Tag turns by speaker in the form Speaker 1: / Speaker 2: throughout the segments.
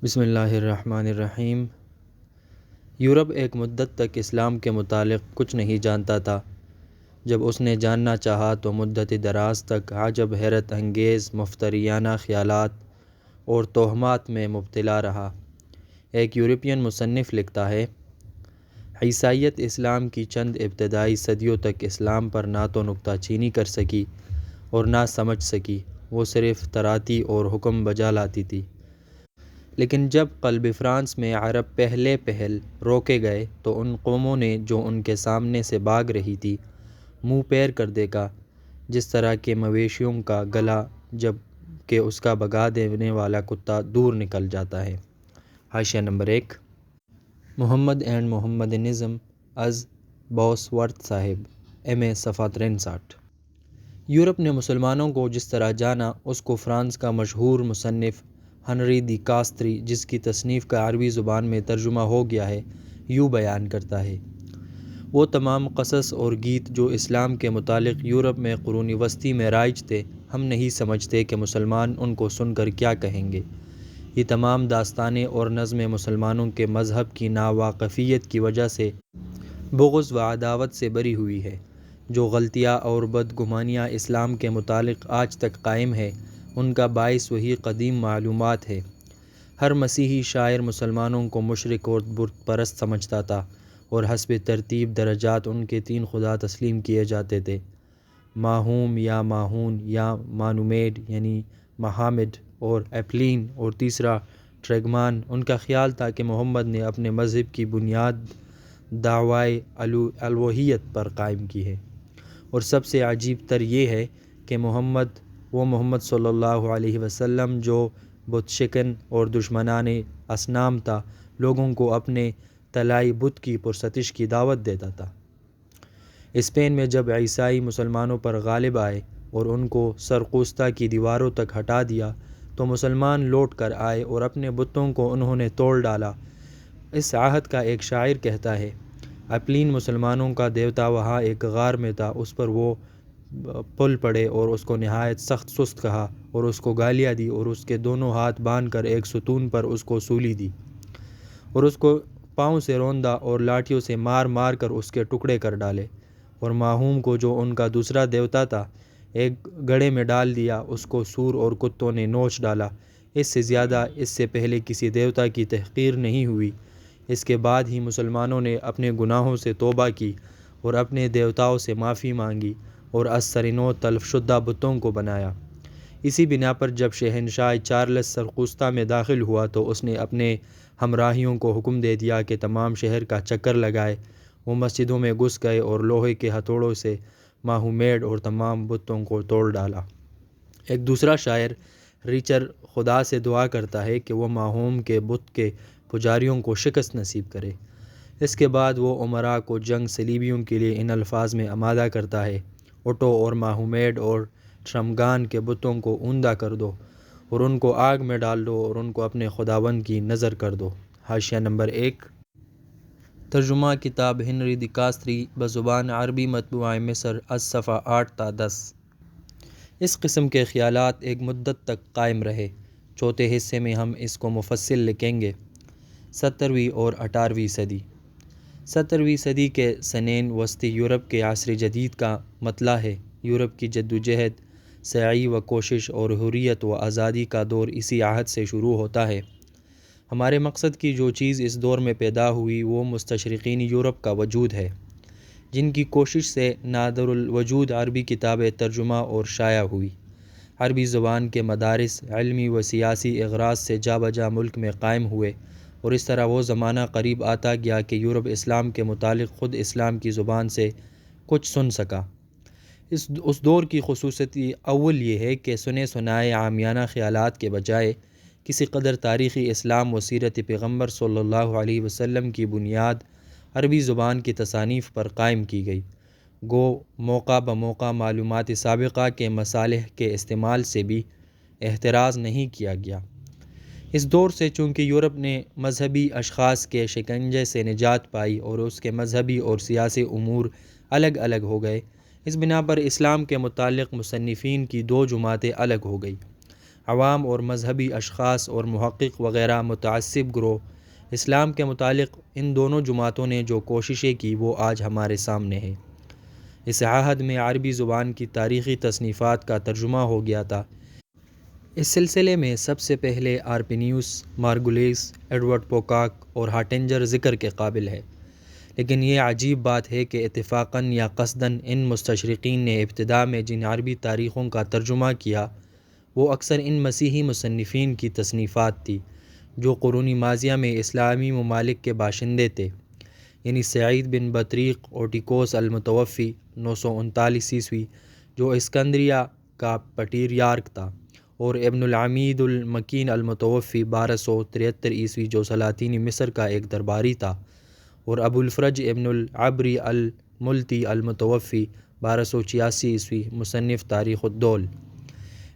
Speaker 1: بسم اللہ الرحمن الرحیم۔ یورپ ایک مدت تک اسلام کے متعلق کچھ نہیں جانتا تھا۔ جب اس نے جاننا چاہا تو مدت دراز تک عجب حیرت انگیز مفتریانہ خیالات اور توہمات میں مبتلا رہا۔ ایک یورپین مصنف لکھتا ہے، عیسائیت اسلام کی چند ابتدائی صدیوں تک اسلام پر نہ تو نکتہ چینی کر سکی اور نہ سمجھ سکی، وہ صرف تراتی اور حکم بجا لاتی تھی۔ لیکن جب قلب فرانس میں عرب پہل روکے گئے تو ان قوموں نے جو ان کے سامنے سے بھاگ رہی تھی منہ پیر کر دیکھا، جس طرح کے مویشیوں کا گلا جب کہ اس کا بھگا دینے والا کتا دور نکل جاتا ہے۔ حاشیہ نمبر 1۔ محمد اینڈ محمدنزم از باؤسورتھ صاحب، ایم اے صفحہ 63۔ یورپ نے مسلمانوں کو جس طرح جانا، اس کو فرانس کا مشہور مصنف ہنری دی کاستری، جس کی تصنیف کا عربی زبان میں ترجمہ ہو گیا ہے، یوں بیان کرتا ہے۔ وہ تمام قصص اور گیت جو اسلام کے متعلق یورپ میں قرون وسطی میں رائج تھے، ہم نہیں سمجھتے کہ مسلمان ان کو سن کر کیا کہیں گے۔ یہ تمام داستانیں اور نظمیں مسلمانوں کے مذہب کی ناواقفیت کی وجہ سے بغض و عداوت سے بری ہوئی ہے۔ جو غلطیاں اور بدگمانیاں اسلام کے متعلق آج تک قائم ہے، ان کا باعث وہی قدیم معلومات ہے۔ ہر مسیحی شاعر مسلمانوں کو مشرک اور بت پرست سمجھتا تھا اور حسب ترتیب درجات ان کے 3 خدا تسلیم کیے جاتے تھے، ماہوم یا ماہون یا مانومیڈ یعنی محامد اور ایپلین اور تیسرا ٹریگمان۔ ان کا خیال تھا کہ محمد نے اپنے مذہب کی بنیاد دعویٰ الوہیت پر قائم کی ہے، اور سب سے عجیب تر یہ ہے کہ محمد صلی اللہ علیہ وسلم جو بت شکن اور دشمنان اصنام تھا، لوگوں کو اپنے طلائی بت کی پرستش کی دعوت دیتا تھا۔ اسپین میں جب عیسائی مسلمانوں پر غالب آئے اور ان کو سرقسطہ کی دیواروں تک ہٹا دیا تو مسلمان لوٹ کر آئے اور اپنے بتوں کو انہوں نے توڑ ڈالا۔ اس عہد کا ایک شاعر کہتا ہے، ایپلین مسلمانوں کا دیوتا وہاں ایک غار میں تھا، اس پر وہ پل پڑے اور اس کو نہایت سخت سست کہا اور اس کو گالیاں دی اور اس کے دونوں ہاتھ باندھ کر ایک ستون پر اس کو سولی دی اور اس کو پاؤں سے روندا اور لاٹھیوں سے مار مار کر اس کے ٹکڑے کر ڈالے، اور ماہوم کو جو ان کا دوسرا دیوتا تھا ایک گڑھے میں ڈال دیا، اس کو سور اور کتوں نے نوچ ڈالا۔ اس سے زیادہ اس سے پہلے کسی دیوتا کی تحقیر نہیں ہوئی۔ اس کے بعد ہی مسلمانوں نے اپنے گناہوں سے توبہ کی اور اپنے دیوتاؤں سے معافی مانگی اور از سر نو تلف شدہ بتوں کو بنایا۔ اسی بنا پر جب شہنشاہ چارلس سرقسطہ میں داخل ہوا تو اس نے اپنے ہمراہیوں کو حکم دے دیا کہ تمام شہر کا چکر لگائے۔ وہ مسجدوں میں گھس گئے اور لوہے کے ہتھوڑوں سے ماہومیڈ اور تمام بتوں کو توڑ ڈالا۔ ایک دوسرا شاعر ریچر خدا سے دعا کرتا ہے کہ وہ ماہوم کے بت کے پجاریوں کو شکست نصیب کرے۔ اس کے بعد وہ امراء کو جنگ صلیبیوں کے لیے ان الفاظ میں آمادہ کرتا ہے، اٹھو اور ماہومیڈ اور ٹرمگان کے بتوں کو اوندا کر دو اور ان کو آگ میں ڈال دو اور ان کو اپنے خداوند کی نذر کر دو۔ حاشیہ نمبر 1۔ ترجمہ کتاب ہنری دی کاستری بزبان عربی مطبوعہ مصر از صفحہ 8 تا 10۔ اس قسم کے خیالات ایک مدت تک قائم رہے۔ چوتھے حصے میں ہم اس کو مفصل لکھیں گے۔ 17ویں اور 18ویں صدی۔ 17ویں صدی کے سنین وسطی یورپ کے عصر جدید کا مطلع ہے۔ یورپ کی جدوجہد، سعی و کوشش اور حریت و آزادی کا دور اسی عہد سے شروع ہوتا ہے۔ ہمارے مقصد کی جو چیز اس دور میں پیدا ہوئی وہ مستشرقین یورپ کا وجود ہے، جن کی کوشش سے نادر الوجود عربی کتابیں ترجمہ اور شائع ہوئی۔ عربی زبان کے مدارس علمی و سیاسی اغراض سے جا بجا ملک میں قائم ہوئے، اور اس طرح وہ زمانہ قریب آتا گیا کہ یورپ اسلام کے متعلق خود اسلام کی زبان سے کچھ سن سکا۔ اس دور کی خصوصیت اول یہ ہے کہ سنے سنائے عامیانہ خیالات کے بجائے کسی قدر تاریخی اسلام و سیرت پیغمبر صلی اللہ علیہ وسلم کی بنیاد عربی زبان کی تصانیف پر قائم کی گئی۔ گو موقع بموقع معلومات سابقہ کے مصالح کے استعمال سے بھی احتراز نہیں کیا گیا۔ اس دور سے چونکہ یورپ نے مذہبی اشخاص کے شکنجے سے نجات پائی اور اس کے مذہبی اور سیاسی امور الگ الگ ہو گئے، اس بنا پر اسلام کے متعلق مصنفین کی 2 جماعتیں الگ ہو گئی۔ عوام اور مذہبی اشخاص اور محقق وغیرہ متعصب گروہ اسلام کے متعلق ان دونوں جماعتوں نے جو کوششیں کی وہ آج ہمارے سامنے ہے۔ اس عہد میں عربی زبان کی تاریخی تصنیفات کا ترجمہ ہو گیا تھا۔ اس سلسلے میں سب سے پہلے آرپینیوس، مارگولیس، ایڈورڈ پوکاک اور ہاٹنجر ذکر کے قابل ہے، لیکن یہ عجیب بات ہے کہ اتفاقاً یا قصداً ان مستشرقین نے ابتدا میں جن عربی تاریخوں کا ترجمہ کیا وہ اکثر ان مسیحی مصنفین کی تصنیفات تھی جو قرون ماضیہ میں اسلامی ممالک کے باشندے تھے، یعنی سعید بن بطریق اوٹیکوس المتوفی 939 عیسوی جو اسکندریہ کا پٹریارک تھا، اور ابن العمید المکین المتوفی 1273 عیسوی جو سلاطینی مصر کا ایک درباری تھا، اور ابو الفرج ابن العبری الملتی المتوفی 1286 عیسوی مصنف تاریخ الدول۔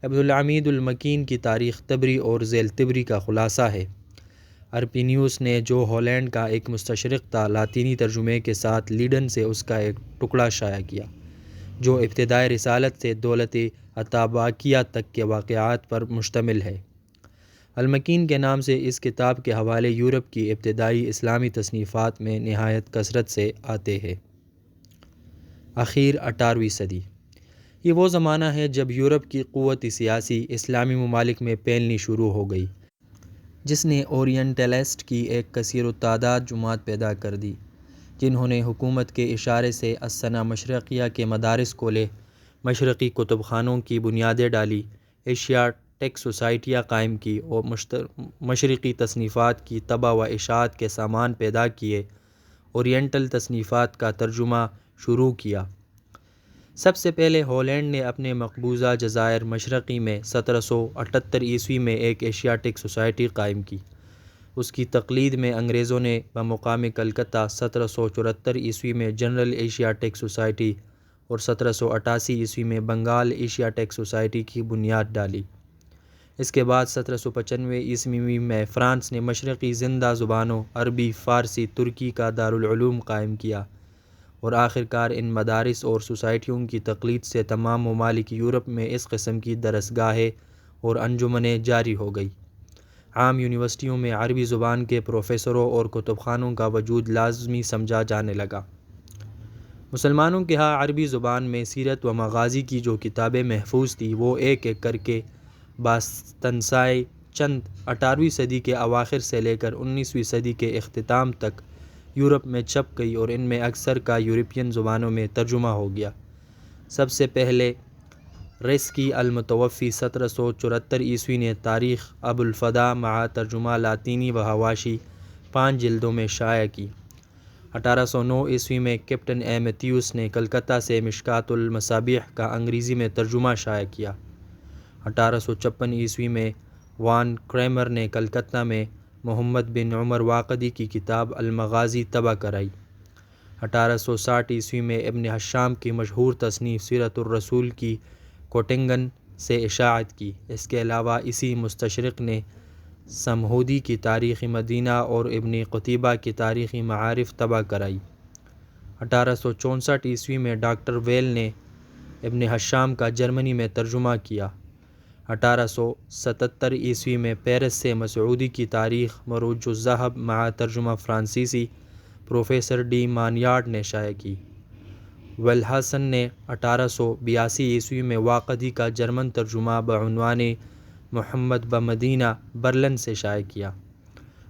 Speaker 1: ابن العمید المکین کی تاریخ طبری اور ذیل طبری کا خلاصہ ہے۔ ارپینیوس نے جو ہالینڈ کا ایک مستشرق تھا لاطینی ترجمے کے ساتھ لیڈن سے اس کا ایک ٹکڑا شائع کیا جو ابتدائی رسالت سے دولت اتاباکیہ تک کے واقعات پر مشتمل ہے۔ المکین کے نام سے اس کتاب کے حوالے یورپ کی ابتدائی اسلامی تصنیفات میں نہایت کثرت سے آتے ہیں۔ اخیر 18ویں صدی یہ وہ زمانہ ہے جب یورپ کی قوت سیاسی اسلامی ممالک میں پھیلنی شروع ہو گئی، جس نے اورینٹلسٹ کی ایک کثیر التعداد جماعت پیدا کر دی جنہوں نے حکومت کے اشارے سے السنہ مشرقیہ کے مدارس کھولے، مشرقی کتب خانوں کی بنیادیں ڈالی، ایشیاٹک سوسائٹیاں قائم کی اور مشرقی تصنیفات کی طبع و اشاعت کے سامان پیدا کیے، اورینٹل تصنیفات کا ترجمہ شروع کیا۔ سب سے پہلے ہالینڈ نے اپنے مقبوضہ جزائر مشرقی میں 1778 عیسوی میں ایک ایشیاٹک سوسائٹی قائم کی۔ اس کی تقلید میں انگریزوں نے بمقام کلکتہ 1774 عیسوی میں جنرل ایشیاٹک سوسائٹی اور 1788 عیسوی میں بنگال ایشیاٹک سوسائٹی کی بنیاد ڈالی۔ اس کے بعد 1795 عیسوی میں فرانس نے مشرقی زندہ زبانوں عربی، فارسی، ترکی کا دارالعلوم قائم کیا، اور آخرکار ان مدارس اور سوسائٹیوں کی تقلید سے تمام ممالک یورپ میں اس قسم کی درسگاہیں اور انجمنیں جاری ہو گئی۔ عام یونیورسٹیوں میں عربی زبان کے پروفیسروں اور کتب خانوں کا وجود لازمی سمجھا جانے لگا۔ مسلمانوں کے ہاں عربی زبان میں سیرت و مغازی کی جو کتابیں محفوظ تھیں وہ ایک ایک کر کے باستنسائے چند 18ویں صدی کے اواخر سے لے کر 19ویں صدی کے اختتام تک یورپ میں چھپ گئی، اور ان میں اکثر کا یورپین زبانوں میں ترجمہ ہو گیا۔ سب سے پہلے ریسکی المتوفی 1774 عیسوی نے تاریخ ابو الفدا مع ترجمہ لاطینی و حواشی 5 جلدوں میں شائع کی۔ 1809 عیسوی میں کیپٹن اے میتھیوس نے کلکتہ سے مشکوٰۃ المصابیح کا انگریزی میں ترجمہ شائع کیا۔ 1856 عیسوی میں وان کریمر نے کلکتہ میں محمد بن عمر واقدی کی کتاب المغازی طبع کرائی۔ 1860 عیسوی میں ابن حشام کی مشہور تصنیف سیرت الرسول کی کوٹنگن سے اشاعت کی۔ اس کے علاوہ اسی مستشرق نے سمہودی کی تاریخ مدینہ اور ابن قتیبہ کی تاریخ معارف طبع کرائی۔ 1864 عیسوی میں ڈاکٹر ویل نے ابن حشام کا جرمنی میں ترجمہ کیا۔ 1877 عیسوی میں پیرس سے مسعودی کی تاریخ مروج الذہب مع ترجمہ فرانسیسی پروفیسر ڈی مانیارڈ نے شائع کی۔ ولہاسن نے 1882 عیسوی میں واقدی کا جرمن ترجمہ بعنوان محمد بمدینہ برلن سے شائع کیا۔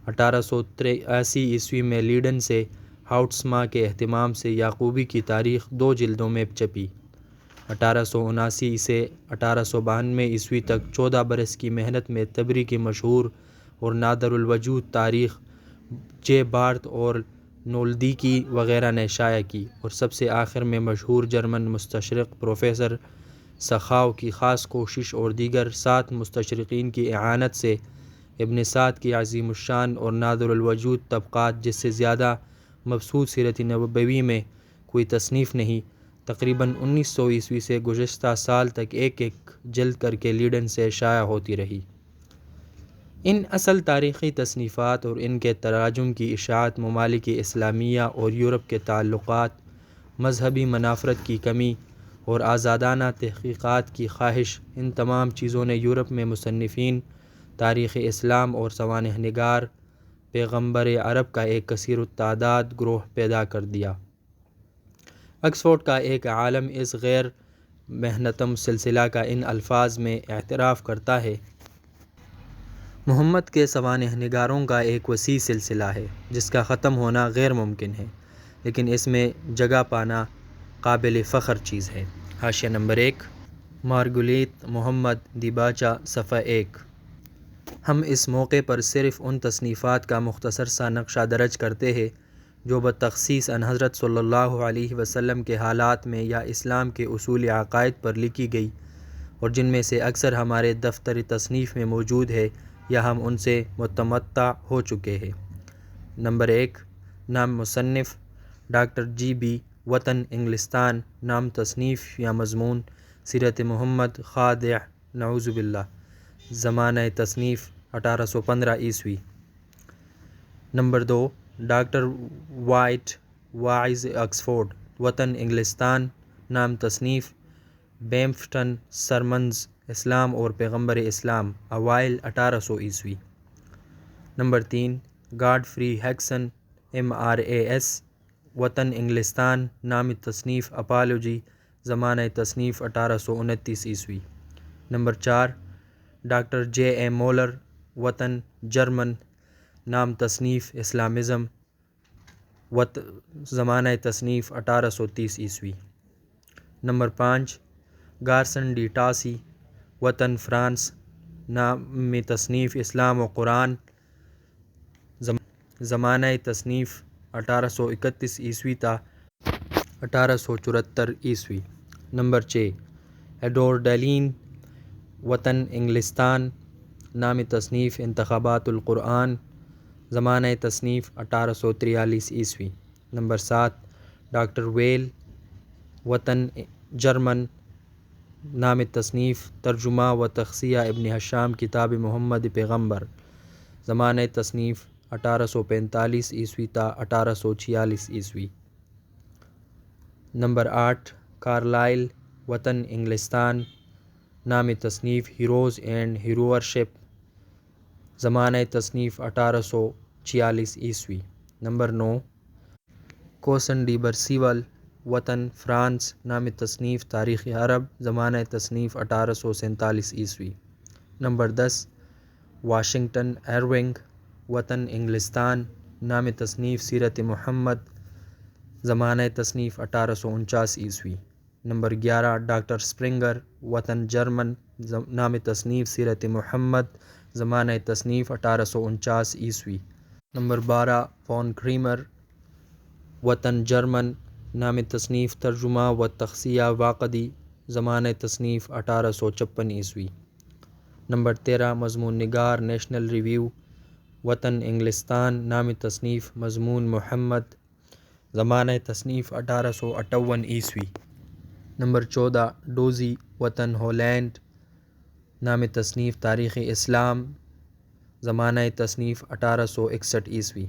Speaker 1: 1883 عیسوی میں لیڈن سے ہاؤٹسما کے اہتمام سے یعقوبی کی تاریخ 2 جلدوں میں چھپی۔ 1879 سے 1892 عیسوی تک 14 برس کی محنت میں طبری کی مشہور اور نادر الوجود تاریخ جے بارتھ اور نولدیکی وغیرہ نے شائع کی، اور سب سے آخر میں مشہور جرمن مستشرق پروفیسر سخاؤ کی خاص کوشش اور دیگر 7 مستشرقین کی اعانت سے ابن سعد کی عظیم الشان اور نادر الوجود طبقات، جس سے زیادہ مبسوط سیرت نبوی میں کوئی تصنیف نہیں، تقریباً 1900 عیسوی سے گزشتہ سال تک ایک ایک جلد کر کے لیڈن سے شائع ہوتی رہی۔ ان اصل تاریخی تصنیفات اور ان کے تراجم کی اشاعت ممالک اسلامیہ اور یورپ کے تعلقات، مذہبی منافرت کی کمی اور آزادانہ تحقیقات کی خواہش، ان تمام چیزوں نے یورپ میں مصنفین، تاریخ اسلام اور سوانح نگار، پیغمبر عرب کا ایک کثیر التعداد گروہ پیدا کر دیا۔ آکسفورڈ کا ایک عالم اس غیر محنتم سلسلہ کا ان الفاظ میں اعتراف کرتا ہے: محمد کے سوانح نگاروں کا ایک وسیع سلسلہ ہے جس کا ختم ہونا غیر ممکن ہے، لیکن اس میں جگہ پانا قابل فخر چیز ہے۔ حاشیہ نمبر 1: مارگولیت محمد دیباچہ، صفحہ 1۔ ہم اس موقع پر صرف ان تصنیفات کا مختصر سا نقشہ درج کرتے ہیں جو بتخصیص حضرت صلی اللہ علیہ وسلم کے حالات میں یا اسلام کے اصول عقائد پر لکھی گئی اور جن میں سے اکثر ہمارے دفتر تصنیف میں موجود ہے یا ہم ان سے متمتع ہو چکے ہیں۔ نمبر 1: نام مصنف: ڈاکٹر جی بی، وطن انگلستان۔ نام تصنیف یا مضمون: سیرت محمد خاضع نعوذ باللہ۔ زمانہ تصنیف: 1815 عیسوی۔ نمبر 2: ڈاکٹر وائٹ، واعظ آکسفورڈ، وطن انگلستان۔ نام تصنیف: بیمپٹن سرمنز، اسلام اور پیغمبر اسلام، اوائل 1800 عیسوی۔ نمبر 3: گاڈفری ہیکسن، MRAS، وطن انگلستان۔ نام تصنیف: اپالوجی، زمانہ تصنیف 1829 عیسوی۔ نمبر 4: ڈاکٹر JM مولر، وطن جرمن۔ نام تصنیف: اسلامزم، زمانہ تصنیف 1830 عیسوی۔ نمبر 5: گارسن ڈی ٹاسی، وطن فرانس۔ نام تصنیف: اسلام و قرآن، زمانہ تصنیف 1831 عیسوی تا 1874 عیسوی۔ نمبر 6: ایڈور ڈیلین، وطن انگلستان۔ نام تصنیف: انتخابات القرآن، زمانہ تصنیف 1843 عیسوی۔ نمبر 7: ڈاکٹر ویل، وطن جرمن۔ نام تصنیف: ترجمہ و تخصیہ ابن ہشام کتاب محمد پیغمبر، زمانہ تصنیف 1845 عیسوی تا 1846 عیسوی۔ نمبر 8: کارلائل، وطن انگلستان۔ نام تصنیف: ہیروز اینڈ ہیروورشپ، زمانہ تصنیف 1846 عیسوی۔ نمبر 9: کوسن ڈی برسیول، وطن فرانس۔ نام تصنیف: تاریخ عرب، زمانہ تصنیف 1847 عیسوی۔ نمبر 10: واشنگٹن ایرونگ، وطن انگلستان۔ نام تصنیف: سیرت محمد، زمانہ تصنیف 1849 عیسوی۔ نمبر 11: ڈاکٹر اسپرنگر، وطن جرمن۔ نام تصنیف: سیرت محمد، زمانہ تصنیف 1849 عیسوی۔ نمبر 12: فون کریمر، وطن جرمن۔ نام تصنیف: ترجمہ و تخصیہ واقدی، زمانہ تصنیف 1856 عیسوی۔ نمبر 13: مضمون نگار، نیشنل ریویو، وطن انگلستان۔ نام تصنیف: مضمون محمد، زمانہ تصنیف 1858 عیسوی۔ نمبر 14: ڈوزی، وطن ہالینڈ۔ نام تصنیف: تاریخ اسلام، زمانہ تصنیف 1861 عیسوی۔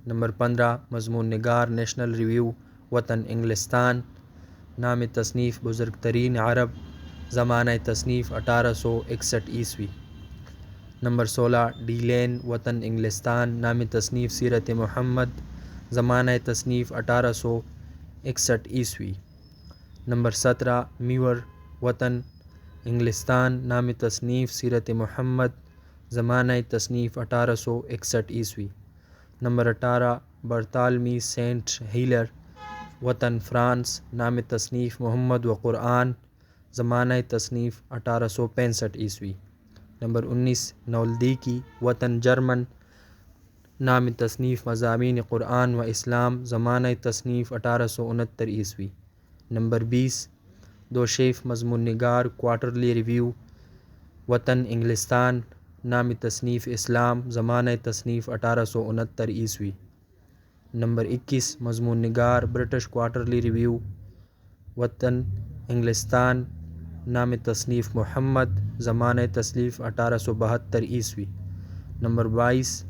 Speaker 1: نمبر 15: مضمون نگار، نیشنل ریویو، وطن انگلستان۔ نام تصنیف: بزرگ ترین عرب، زمانہ تصنیف 1861 عیسوی۔ نمبر 16: ڈی لین، وطن انگلستان۔ نام تصنیف: سیرت محمد، زمانہ تصنیف 1861 عیسوی۔ نمبر 17: میور، وطن انگلستان۔ نام تصنیف: سیرت محمد، زمانہ تصنیف 1861 عیسوی۔ نمبر 18: برطالمی سینٹ ہیلر، وطن فرانس۔ نام تصنیف: محمد و قرآن، زمانہ تصنیف 1865 عیسوی۔ نمبر 19: نولدیکی، وطن جرمن۔ نام تصنیف: مضامین قرآن و اسلام، زمانہ تصنیف 1869 عیسوی۔ نمبر 20: دوشیف، مضمون نگار، کوارٹرلی ریویو، وطن انگلستان۔ نام تصنیف: اسلام، زمانہ تصنیف 1869 عیسوی۔ نمبر 21: مضمون نگار، برٹش کوارٹرلی ریویو، وطن انگلستان۔ نام تصنیف: محمد، زمانہ تصنیف 1872 عیسوی۔ نمبر 22: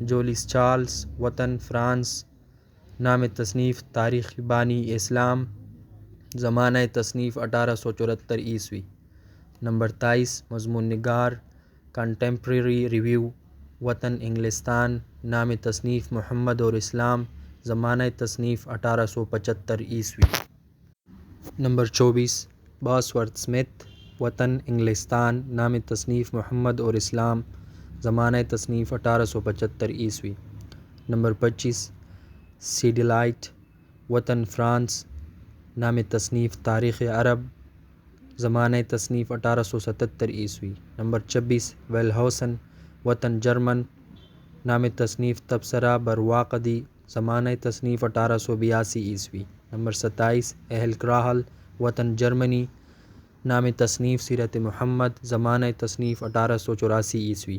Speaker 1: جولیس چارلز، وطن فرانس۔ نام تصنیف: تاریخ بانی اسلام، زمانہ تصنیف 1874 عیسوی۔ نمبر 23 مضمون نگار کنٹمپریری ریویو وطن انگلستان، نام تصنیف محمد اور اسلام، زمانہ تصنیف 1875 عیسوی۔ نمبر 24 باسورتھ اسمتھ، وطن انگلستان، نام تصنیف محمد اور اسلام، زمانہ تصنیف 1875 عیسوی۔ نمبر 25 سیڈلائٹ، وطن فرانس، نام تصنیف تاریخ عرب، زمانہ تصنیف 1877 عیسوی۔ نمبر 26 ویلہوسن، وطن جرمن، نام تصنیف تبصرہ برواقدی، زمانہ تصنیف 1882 عیسوی۔ نمبر 27 اہل کراہل، وطن جرمنی، نام تصنیف سیرت محمد، زمانہ تصنیف 1884 عیسوی۔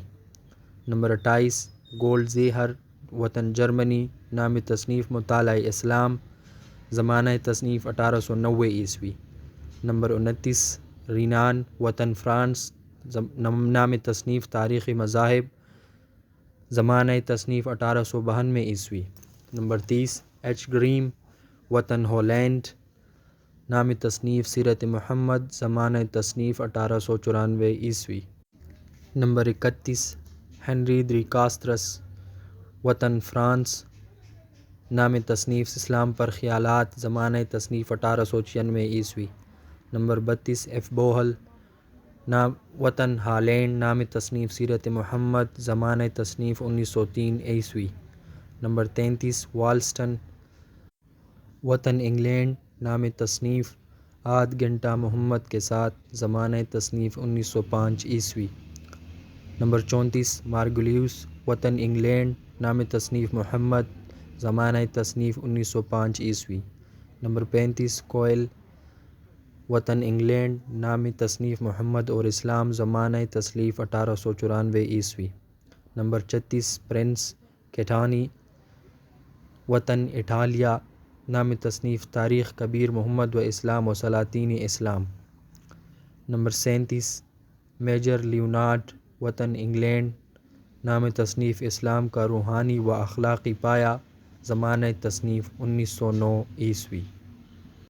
Speaker 1: نمبر 28 گولڈ زیہر، وطن جرمنی، نام تصنیف مطالعہ اسلام، زمانہ تصنیف 1890 عیسوی۔ نمبر 29 رینان، وطن فرانس، نام تصنیف تاریخی مذاہب، زمانہ تصنیف 1892 عیسوی۔ نمبر 30 ایچ گریم، وطن ہالینڈ، نام تصنیف سیرت محمد، زمانہ تصنیف 1894 عیسوی۔ نمبر 31 ہنری دی کاسترس، وطن فرانس، نام تصنیف اسلام پر خیالات، زمانہ تصنیف 1896 عیسوی۔ نمبر 32 ایف بوہل، وطن ہالینڈ، نام تصنیف سیرت محمد، زمانہ تصنیف 1903 عیسوی۔ نمبر 33 والسٹن، وطن انگلینڈ، نام تصنیف آدھ گھنٹہ محمد کے ساتھ، زمانہ تصنیف 1905 عیسوی۔ نمبر 34 مارگلیوس، وطن انگلینڈ، نام تصنیف محمد، زمانہ تصنیف 1905 عیسوی۔ نمبر 35 کوئل، وطن انگلینڈ، نام تصنیف محمد اور اسلام، زمانہ تصنیف 1894 عیسوی۔ نمبر 36 پرنس کیٹانی، وطن اٹالیہ، نام تصنیف تاریخ کبیر محمد و اسلام و سلاطین اسلام۔ نمبر 37 میجر لیونارڈ، وطن انگلینڈ، نام تصنیف اسلام کا روحانی و اخلاقی پایہ، زمانہ تصنیف 1909 عیسوی۔